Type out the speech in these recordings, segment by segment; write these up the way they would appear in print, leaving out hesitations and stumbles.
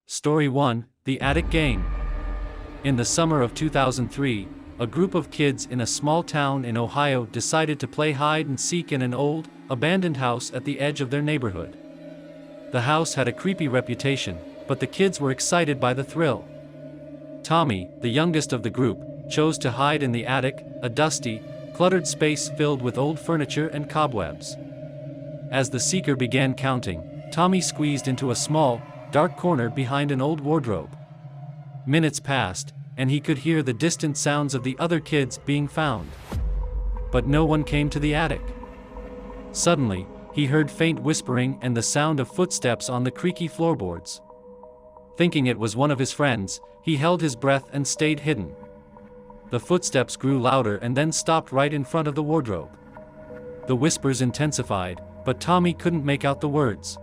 Story 1: The Attic Game. In the summer of 2003, a group of kids in a small town in Ohio decided to play hide and seek in an old, abandoned house at the edge of their neighborhood. The house had a creepy reputation, but the kids were excited by the thrill. Tommy, the youngest of the group, chose to hide in the attic, a dusty, cluttered space filled with old furniture and cobwebs. As the seeker began counting, Tommy squeezed into a small, dark corner behind an old wardrobe. Minutes passed, and he could hear the distant sounds of the other kids being found. But no one came to the attic. Suddenly, he heard faint whispering and the sound of footsteps on the creaky floorboards. Thinking it was one of his friends, he held his breath and stayed hidden. The footsteps grew louder and then stopped right in front of the wardrobe. The whispers intensified, but Tommy couldn't make out the words.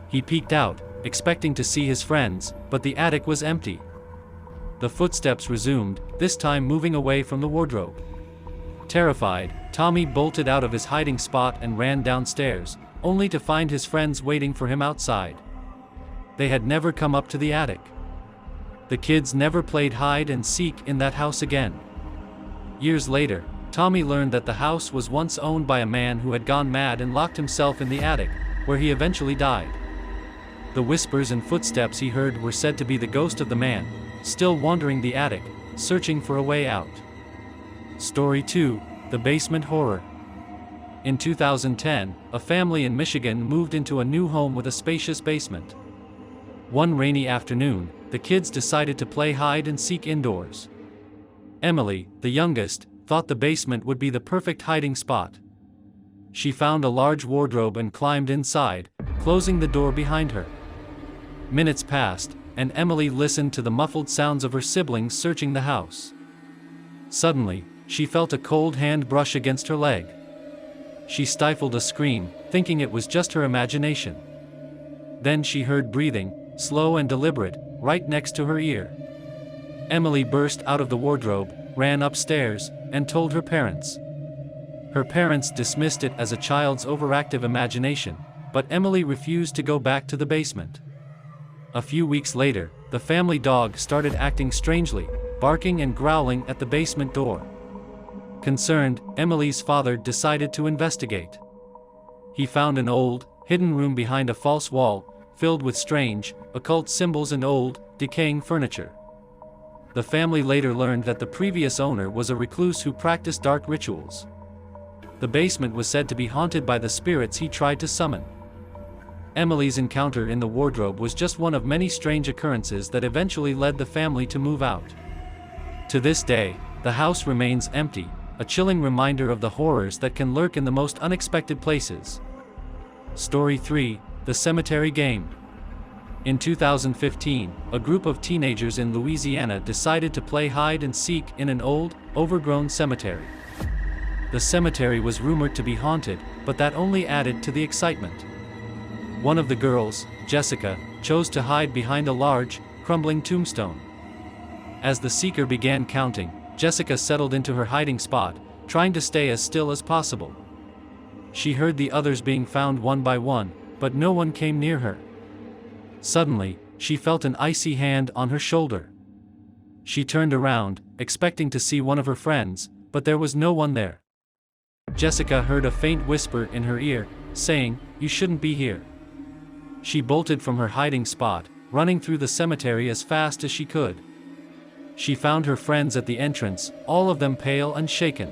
He peeked out, expecting to see his friends, but the attic was empty. The footsteps resumed, this time moving away from the wardrobe. Terrified, Tommy bolted out of his hiding spot and ran downstairs, only to find his friends waiting for him outside. They had never come up to the attic. The kids never played hide and seek in that house again. Years later, Tommy learned that the house was once owned by a man who had gone mad and locked himself in the attic, where he eventually died. The whispers and footsteps he heard were said to be the ghost of the man, still wandering the attic, searching for a way out. Story 2: The Basement Horror. In 2010, a family in Michigan moved into a new home with a spacious basement. One rainy afternoon, the kids decided to play hide and seek indoors. Emily, the youngest, thought the basement would be the perfect hiding spot. She found a large wardrobe and climbed inside, closing the door behind her. Minutes passed, and Emily listened to the muffled sounds of her siblings searching the house. Suddenly, she felt a cold hand brush against her leg. She stifled a scream, thinking it was just her imagination. Then she heard breathing, slow and deliberate, right next to her ear. Emily burst out of the wardrobe, ran upstairs, and told her parents. Her parents dismissed it as a child's overactive imagination, but Emily refused to go back to the basement. A few weeks later, the family dog started acting strangely, barking and growling at the basement door. Concerned, Emily's father decided to investigate. He found an old, hidden room behind a false wall, filled with strange, occult symbols and old, decaying furniture. The family later learned that the previous owner was a recluse who practiced dark rituals. The basement was said to be haunted by the spirits he tried to summon. Emily's encounter in the wardrobe was just one of many strange occurrences that eventually led the family to move out. To this day, the house remains empty, a chilling reminder of the horrors that can lurk in the most unexpected places. Story 3: The Cemetery Game. In 2015, a group of teenagers in Louisiana decided to play hide and seek in an old, overgrown cemetery. The cemetery was rumored to be haunted, but that only added to the excitement. One of the girls, Jessica, chose to hide behind a large, crumbling tombstone. As the seeker began counting, Jessica settled into her hiding spot, trying to stay as still as possible. She heard the others being found one by one, but no one came near her. Suddenly, she felt an icy hand on her shoulder. She turned around, expecting to see one of her friends, but there was no one there. Jessica heard a faint whisper in her ear, saying, "You shouldn't be here." She bolted from her hiding spot, running through the cemetery as fast as she could. She found her friends at the entrance, all of them pale and shaken.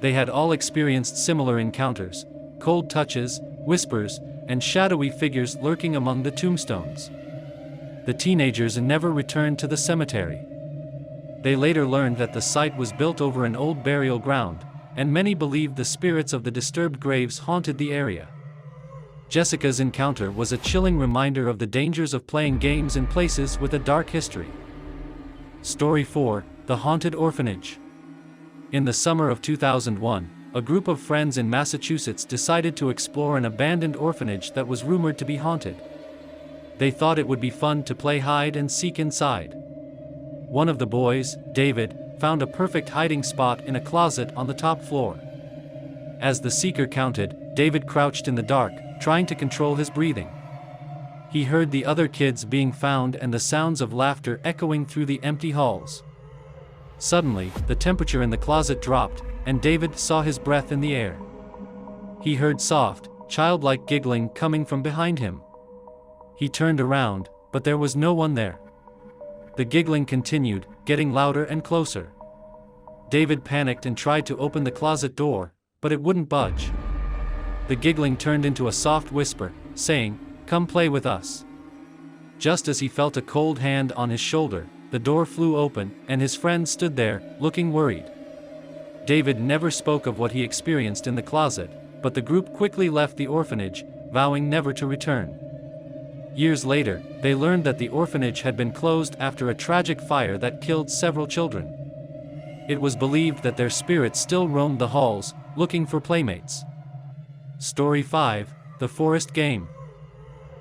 They had all experienced similar encounters: cold touches, whispers, and shadowy figures lurking among the tombstones. The teenagers never returned to the cemetery. They later learned that the site was built over an old burial ground, and many believed the spirits of the disturbed graves haunted the area. Jessica's encounter was a chilling reminder of the dangers of playing games in places with a dark history. Story 4: The Haunted Orphanage. In the summer of 2001, a group of friends in Massachusetts decided to explore an abandoned orphanage that was rumored to be haunted. They thought it would be fun to play hide and seek inside. One of the boys, David, found a perfect hiding spot in a closet on the top floor. As the seeker counted, David crouched in the dark, trying to control his breathing. He heard the other kids being found and the sounds of laughter echoing through the empty halls. Suddenly, the temperature in the closet dropped, and David saw his breath in the air. He heard soft, childlike giggling coming from behind him. He turned around, but there was no one there. The giggling continued, getting louder and closer. David panicked and tried to open the closet door, but it wouldn't budge. The giggling turned into a soft whisper, saying, "Come play with us." Just as he felt a cold hand on his shoulder, the door flew open, and his friend stood there, looking worried. David never spoke of what he experienced in the closet, but the group quickly left the orphanage, vowing never to return. Years later, they learned that the orphanage had been closed after a tragic fire that killed several children. It was believed that their spirits still roamed the halls, looking for playmates. Story 5: The Forest Game.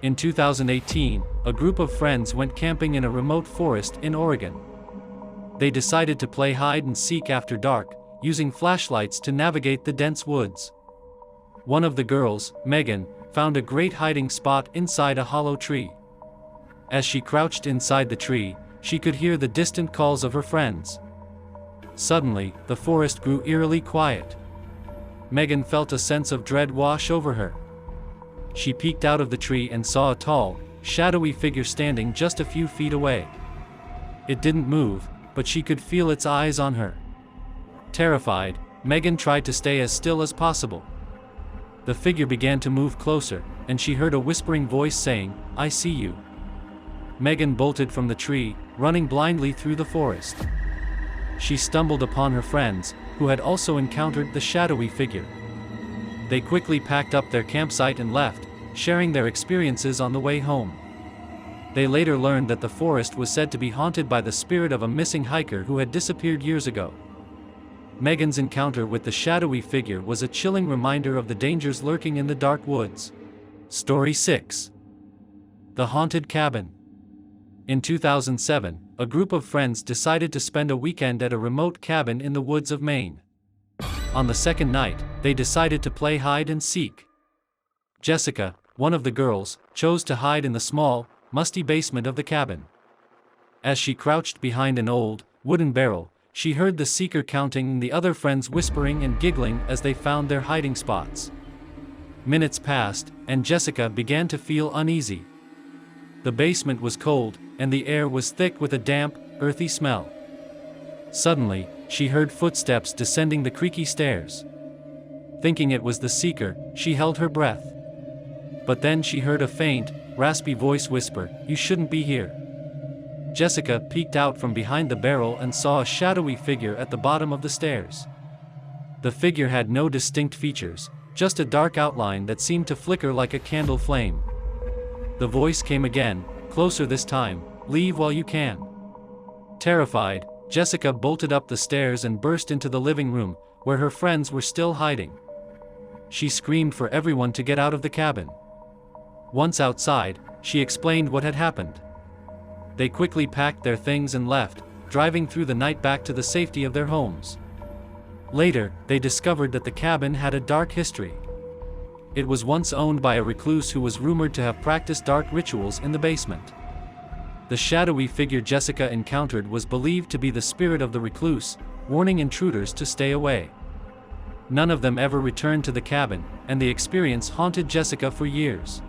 In 2018, a group of friends went camping in a remote forest in Oregon. They decided to play hide and seek after dark, using flashlights to navigate the dense woods. One of the girls, Megan, found a great hiding spot inside a hollow tree. As she crouched inside the tree, she could hear the distant calls of her friends. Suddenly, the forest grew eerily quiet. Megan felt a sense of dread wash over her. She peeked out of the tree and saw a tall, shadowy figure standing just a few feet away. It didn't move, but she could feel its eyes on her. Terrified, Megan tried to stay as still as possible. The figure began to move closer, and she heard a whispering voice saying, "I see you." Megan bolted from the tree, running blindly through the forest. She stumbled upon her friends, who had also encountered the shadowy figure. They quickly packed up their campsite and left, sharing their experiences on the way home. They later learned that the forest was said to be haunted by the spirit of a missing hiker who had disappeared years ago. Megan's encounter with the shadowy figure was a chilling reminder of the dangers lurking in the dark woods. Story 6: The Haunted Cabin. In 2007, a group of friends decided to spend a weekend at a remote cabin in the woods of Maine. On the second night, they decided to play hide and seek. Jessica, one of the girls, chose to hide in the small, musty basement of the cabin. As she crouched behind an old, wooden barrel, she heard the seeker counting and the other friends whispering and giggling as they found their hiding spots. Minutes passed, and Jessica began to feel uneasy. The basement was cold, and the air was thick with a damp, earthy smell. Suddenly, she heard footsteps descending the creaky stairs. Thinking it was the seeker, she held her breath. But then she heard a faint, raspy voice whisper, "You shouldn't be here." Jessica peeked out from behind the barrel and saw a shadowy figure at the bottom of the stairs. The figure had no distinct features, just a dark outline that seemed to flicker like a candle flame. The voice came again, closer this time, "Leave while you can." Terrified, Jessica bolted up the stairs and burst into the living room, where her friends were still hiding. She screamed for everyone to get out of the cabin. Once outside, she explained what had happened. They quickly packed their things and left, driving through the night back to the safety of their homes. Later, they discovered that the cabin had a dark history. It was once owned by a recluse who was rumored to have practiced dark rituals in the basement. The shadowy figure Jessica encountered was believed to be the spirit of the recluse, warning intruders to stay away. None of them ever returned to the cabin, and the experience haunted Jessica for years.